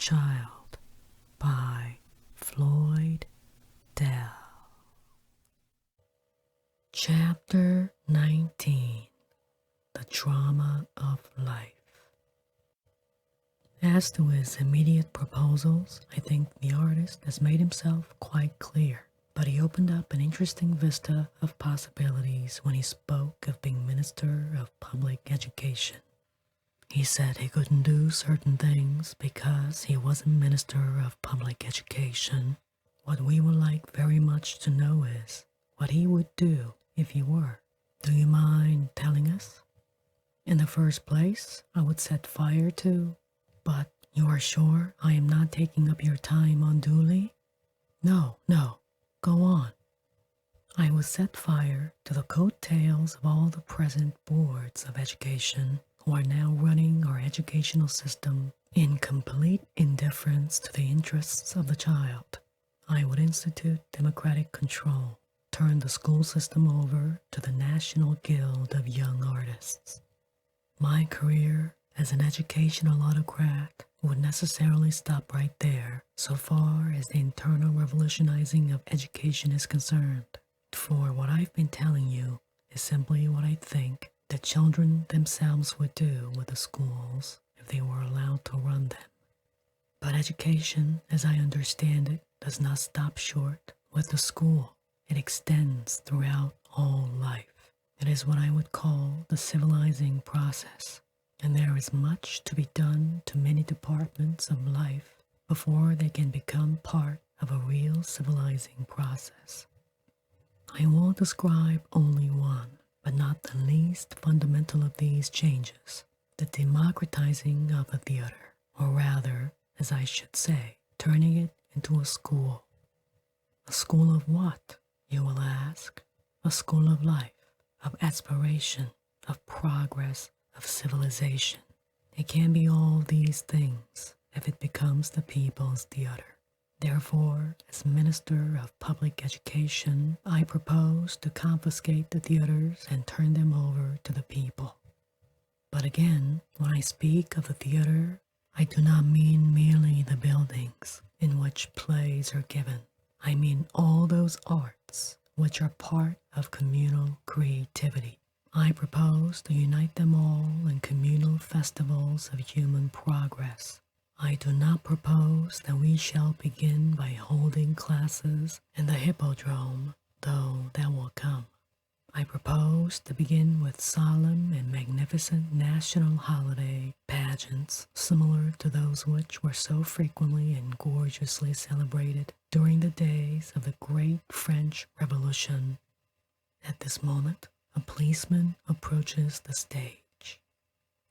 Child by Floyd Dell. Chapter 19. The Drama of Life. As to his immediate proposals, I think the artist has made himself quite clear, but he opened up an interesting vista of possibilities when he spoke of being Minister of Public Education. He said he couldn't do certain things because he wasn't Minister of Public Education. What we would like very much to know is what he would do if he were. Do you mind telling us? In the first place, I would set fire to, but you are sure I am not taking up your time unduly? No, go on. I would set fire to the coattails of all the present boards of education who are now running our educational system in complete indifference to the interests of the child. I would institute democratic control, turn the school system over to the National Guild of Young Artists. My career as an educational autocrat would necessarily stop right there so far as the internal revolutionizing of education is concerned. For what I've been telling you is simply what I think the children themselves would do with the schools if they were allowed to run them. But education, as I understand it, does not stop short with the school. It extends throughout all life. It is what I would call the civilizing process, and there is much to be done to many departments of life before they can become part of a real civilizing process. I will describe only one, but not the least fundamental of these changes, the democratizing of the theater, or rather, as I should say, turning it into a school. A school of what, you will ask? A school of life, of aspiration, of progress, of civilization. It can be all these things if it becomes the people's theater. Therefore, as Minister of Public Education, I propose to confiscate the theaters and turn them over to the people. But again, when I speak of the theater, I do not mean merely the buildings in which plays are given. I mean all those arts which are part of communal creativity. I propose to unite them all in communal festivals of human progress. I do not propose that we shall begin by holding classes in the Hippodrome, though that will come. I propose to begin with solemn and magnificent national holiday pageants similar to those which were so frequently and gorgeously celebrated during the days of the great French Revolution. At this moment, a policeman approaches the stage.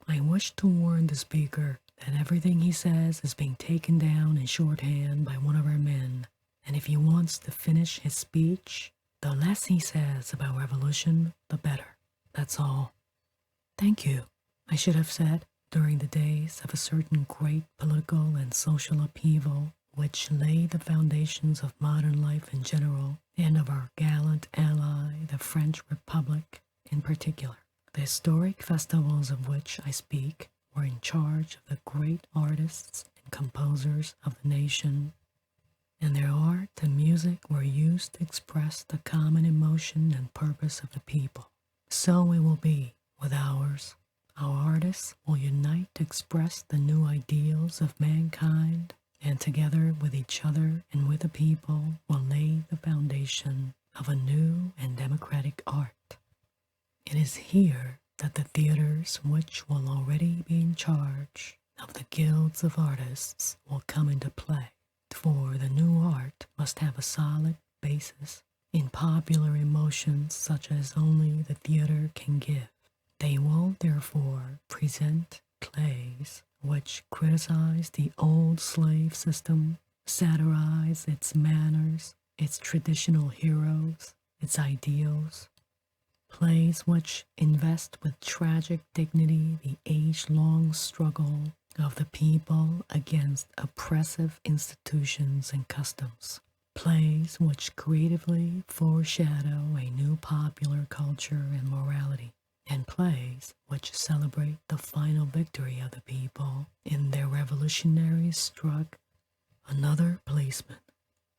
I wish to warn the speaker that everything he says is being taken down in shorthand by one of our men, and if he wants to finish his speech, the less he says about revolution, the better. That's all. Thank you, I should have said, during the days of a certain great political and social upheaval which laid the foundations of modern life in general, and of our gallant ally, the French Republic, in particular. The historic festivals of which I speak were in charge of the great artists and composers of the nation, and their art and music were used to express the common emotion and purpose of the people. So it will be with ours. Our artists will unite to express the new ideals of mankind, and together with each other and with the people will lay the foundation of a new and democratic art. It is here that the theaters which will already be in charge of the guilds of artists will come into play, for the new art must have a solid basis in popular emotions such as only the theater can give. They will therefore present plays which criticize the old slave system, satirize its manners, its traditional heroes, its ideals. Plays which invest with tragic dignity the age-long struggle of the people against oppressive institutions and customs. Plays which creatively foreshadow a new popular culture and morality. and plays which celebrate the final victory of the people in their revolutionary struck another policeman.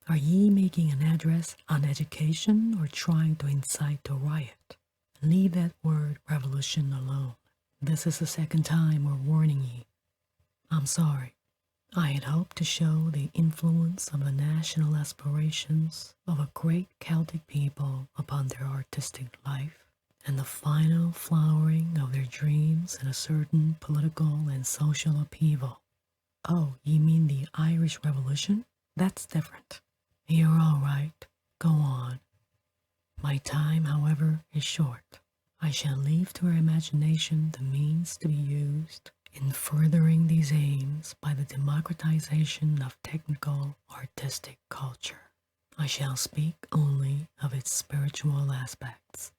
Are ye making an address on education or trying to incite a riot? Leave that word revolution alone. This is the second time we're warning ye. I'm sorry. I had hoped to show the influence of the national aspirations of a great Celtic people upon their artistic life, and the final flowering of their dreams in a certain political and social upheaval. Oh, you mean the Irish Revolution? That's different. You're all right. Go on. My time, however, is short. I shall leave to our imagination the means to be used in furthering these aims by the democratization of technical artistic culture. I shall speak only of its spiritual aspects.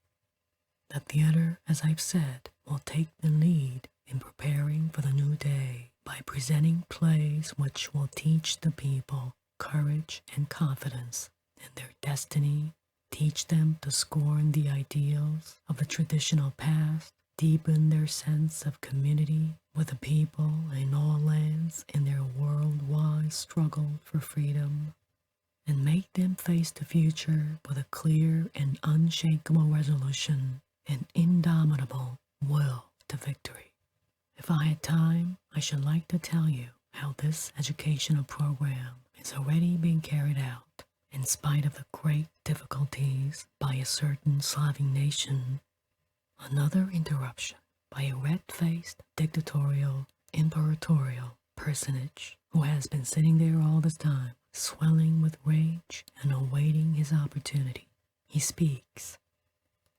The theater, as I've said, will take the lead in preparing for the new day by presenting plays which will teach the people courage and confidence in their destiny, teach them to scorn the ideals of the traditional past, deepen their sense of community with the people in all lands in their worldwide struggle for freedom, and make them face the future with a clear and unshakable resolution and indomitable will to victory. If I had time, I should like to tell you how this educational program is already being carried out, in spite of the great difficulties by a certain Slavic nation. Another interruption by a red-faced, dictatorial, imperatorial personage who has been sitting there all this time, swelling with rage and awaiting his opportunity. He speaks.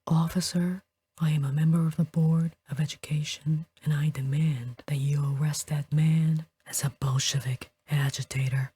Officer, I am a member of the Board of Education, and I demand that you arrest that man as a Bolshevik agitator.